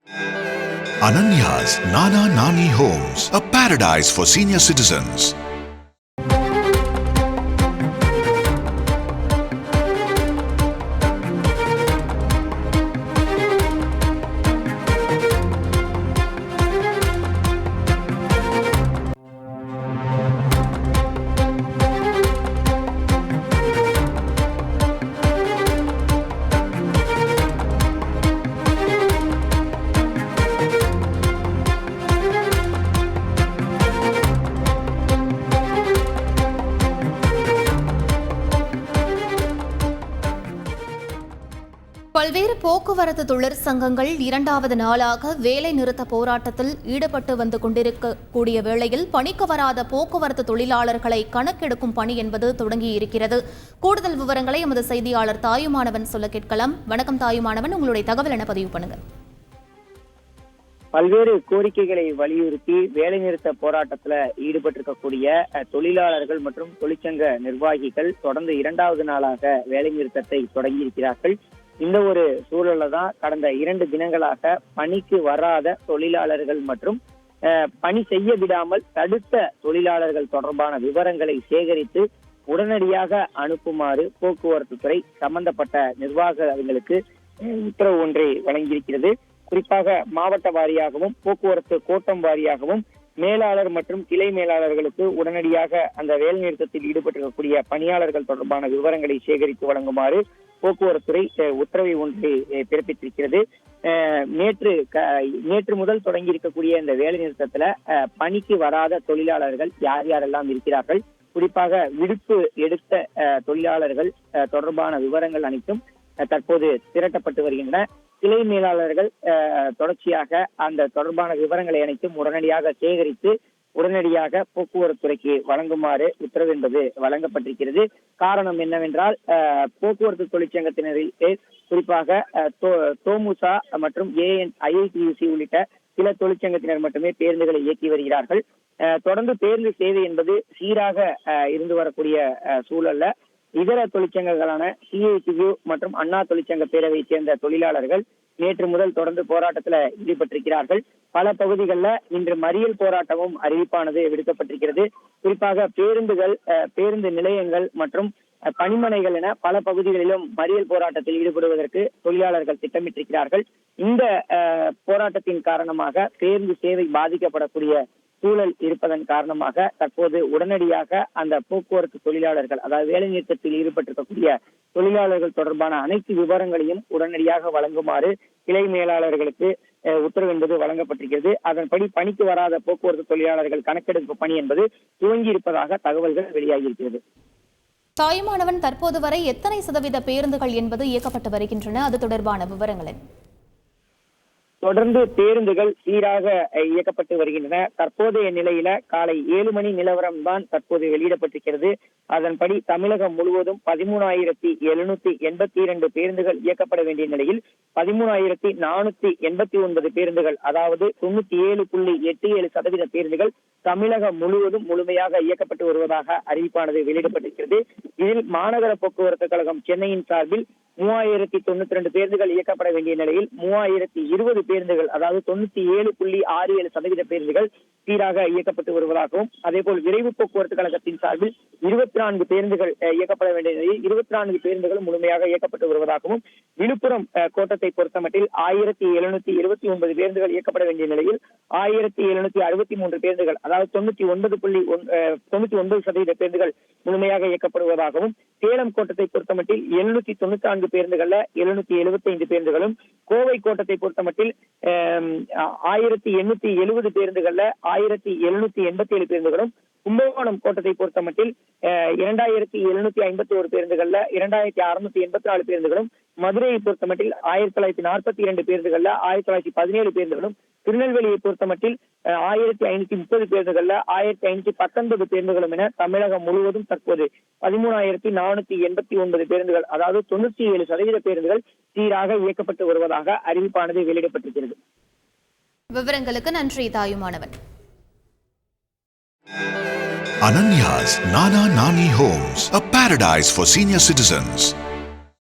Ananya's Nana Nani Homes, a paradise for senior citizens. பல்வேறு போக்குவரத்து தொழிற்சங்கங்கள் இரண்டாவது நாளாக வேலை நிறுத்த போராட்டத்தில் ஈடுபட்டு வந்து கொண்டிருக்கக்கூடிய வேளையில் பணிக்கு வராத போக்குவரத்து தொழிலாளர்களை கணக்கெடுக்கும் பணி என்பது தொடங்கியிருக்கிறது. கூடுதல் விவரங்களை எமது செய்தியாளர் தாயுமானவன் சொல்ல கேட்கலாம். வணக்கம் தாயுமானவன், உங்களுடைய தகவல் என பதிவு பண்ணுங்க. பல்வேறு கோரிக்கைகளை வலியுறுத்தி வேலைநிறுத்த போராட்டத்தில் ஈடுபட்டிருக்கக்கூடிய தொழிலாளர்கள் மற்றும் தொழிற்சங்க நிர்வாகிகள் தொடர்ந்து இரண்டாவது நாளாக வேலைநிறுத்தத்தை தொடங்கியிருக்கிறார்கள். இந்த ஒரு சூழல்ல தான் கடந்த 2 தினங்களாக பணிக்கு வராத தொழிலாளர்கள் மற்றும் பணி செய்ய விடாமல் தடுத்த தொழிலாளர்கள் தொடர்பான விவரங்களை சேகரித்து உடனடியாக அனுப்புமாறு போக்குவரத்து துறை சம்பந்தப்பட்ட நிர்வாகங்களுக்கு உத்தரவு ஒன்றை வழங்கியிருக்கிறது. குறிப்பாக மாவட்ட வாரியாகவும் போக்குவரத்து கோட்டம் வாரியாகவும் மேலாளர் மற்றும் கிளை மேலாளர்களுக்கு உடனடியாக அந்த வேலைநிறுத்தத்தில் ஈடுபட்டிருக்கக்கூடிய பணியாளர்கள் தொடர்பான விவரங்களை சேகரித்து வழங்குமாறு போக்குவரத்துறை உத்தரவை ஒன்றை பிறப்பித்திருக்கிறது. நேற்று முதல் தொடங்கி இருக்கக்கூடிய இந்த வேலை நிறுத்தத்துல பணிக்கு வராத தொழிலாளர்கள் யார் யாரெல்லாம் இருக்கிறார்கள், குறிப்பாக விடுப்பு எடுத்த தொழிலாளர்கள் தொடர்பான விவரங்கள் அனைத்தும் தற்போது திரட்டப்பட்டு வருகின்றன. கிளை மேலாளர்கள் தொடர்ச்சியாக அந்த தொடர்பான விவரங்களை அனைத்தும் உடனடியாக சேகரித்து உடனடியாக போக்குவரத்துறைக்கு வழங்குமாறு உத்தரவு என்பது வழங்கப்பட்டிருக்கிறது. காரணம் என்னவென்றால் போக்குவரத்து தொழிற்சங்கத்தினரில் குறிப்பாக தோமுசா மற்றும் IITUC உள்ளிட்ட சில தொழிற்சங்கத்தினர் மட்டுமே பேருந்துகளை இயக்கி வருகிறார்கள். தொடர்ந்து பேருந்து சேவை என்பது சீராக இருந்து வரக்கூடிய சூழல்ல இதர தொழிற்சங்கங்களான CITU மற்றும் அண்ணா தொழிற்சங்க பேரவையை சேர்ந்த தொழிலாளர்கள் நேற்று முதல் தொடர்ந்து போராட்டத்தில் ஈடுபட்டிருக்கிறார்கள். பல பகுதிகளில் இன்று மறியல் போராட்டமும் அறிவிப்பானது விடுக்கப்பட்டிருக்கிறது. குறிப்பாக பேருந்துகள், பேருந்து நிலையங்கள் மற்றும் பணிமனைகள் என பல பகுதிகளிலும் மறியல் போராட்டத்தில் ஈடுபடுவதற்கு தொழிலாளர்கள் திட்டமிட்டிருக்கிறார்கள். இந்த போராட்டத்தின் காரணமாக பேருந்து சேவை பாதிக்கப்படக்கூடிய சூழல் இருப்பதன் காரணமாக தற்போது உடனடியாக அந்த போக்குவரத்து தொழிலாளர்கள், அதாவது வேலை நிறுத்தத்தில் ஈடுபட்டிருக்கக்கூடிய தொழிலாளர்கள் தொடர்பான அனைத்து விவரங்களையும் உடனடியாக வழங்குமாறு கிளை மேலாளர்களுக்கு உத்தரவு என்பது வழங்கப்பட்டிருக்கிறது. அதன்படி பணிக்கு வராத போக்குவரத்து தொழிலாளர்கள் கணக்கெடுப்பு பணி என்பது துவங்கி இருப்பதாக தகவல்கள் வெளியாகியிருக்கிறது. தாயுமானவன், தற்போது வரை எத்தனை சதவீத பேருந்துகள் என்பது இயக்கப்பட்டு வருகின்றன? அது தொடர்பான விவரங்களை தொடர்ந்து பேருந்துகள் சீராக இயக்கப்பட்டு வருகின்றன. தற்போதைய நிலையில காலை 7 மணி நிலவரம் தான் தற்போது வெளியிடப்பட்டிருக்கிறது. அதன்படி தமிழகம் முழுவதும் 13,782 பேருந்துகள் இயக்கப்பட வேண்டிய நிலையில் 13,489 பேருந்துகள், அதாவது 97.87% பேருந்துகள் தமிழகம் முழுவதும் முழுமையாக இயக்கப்பட்டு வருவதாக அறிவிப்பானது வெளியிடப்பட்டிருக்கிறது. இதில் மாநகர போக்குவரத்து கழகம் சென்னையின் சார்பில் 3092 பேருந்துகள் இயக்கப்பட வேண்டிய நிலையில் 3020 பேருந்துகள், அதாவது 97.67% பேருந்துகள் சீராக இயக்கப்பட்டு வருவதாகவும், அதே போல் விரைவு போக்குவரத்து கழகத்தின் சார்பில் 24 பேருந்துகள் இயக்கப்பட வேண்டிய நிலையில் 24 பேருந்துகள் முழுமையாக இயக்கப்பட்டு வருவதாகவும், விழுப்புரம் கோட்டத்தை பொறுத்தமட்டில் 1729 பேருந்துகள் இயக்கப்பட வேண்டிய நிலையில் 1763 பேருந்துகள், அதாவது 99.99% பேருந்துகள் முழுமையாக இயக்கப்படுவதாகவும், சேலம் கோட்டத்தை பொறுத்தமட்டில் 794 பேருந்துகள்ல 775 பேருந்துகளும், கோவை கோட்டத்தை பொறுத்தமட்டில் 1870 பேருந்துகள்ல 1787 பேருந்துகளும், கும்பகோணம் கோட்டத்தை பொறுத்தமட்டில் 2751 பேருந்துகள்ல 2684 பேருந்துகளும், மதுரையை பொறுத்தமட்டில் 1942 பேருந்துகள்ல 1917 பேருந்துகளும், திருநெல்வேலியை பொறுத்தமட்டில் 1530 பேருந்துகள்ல 1519 பேருந்துகளும் என தமிழகம் முழுவதும் தற்போது 13,489 பேருந்துகள், அதாவது 97% பேருந்துகள் சீராக இயக்கப்பட்டு வருவதாக அறிவிப்பானது வெளியிடப்பட்டிருக்கிறது. விவரங்களுக்கு நன்றி Thayumanavan. Ananya's Nana Nani Homes, a paradise for senior citizens.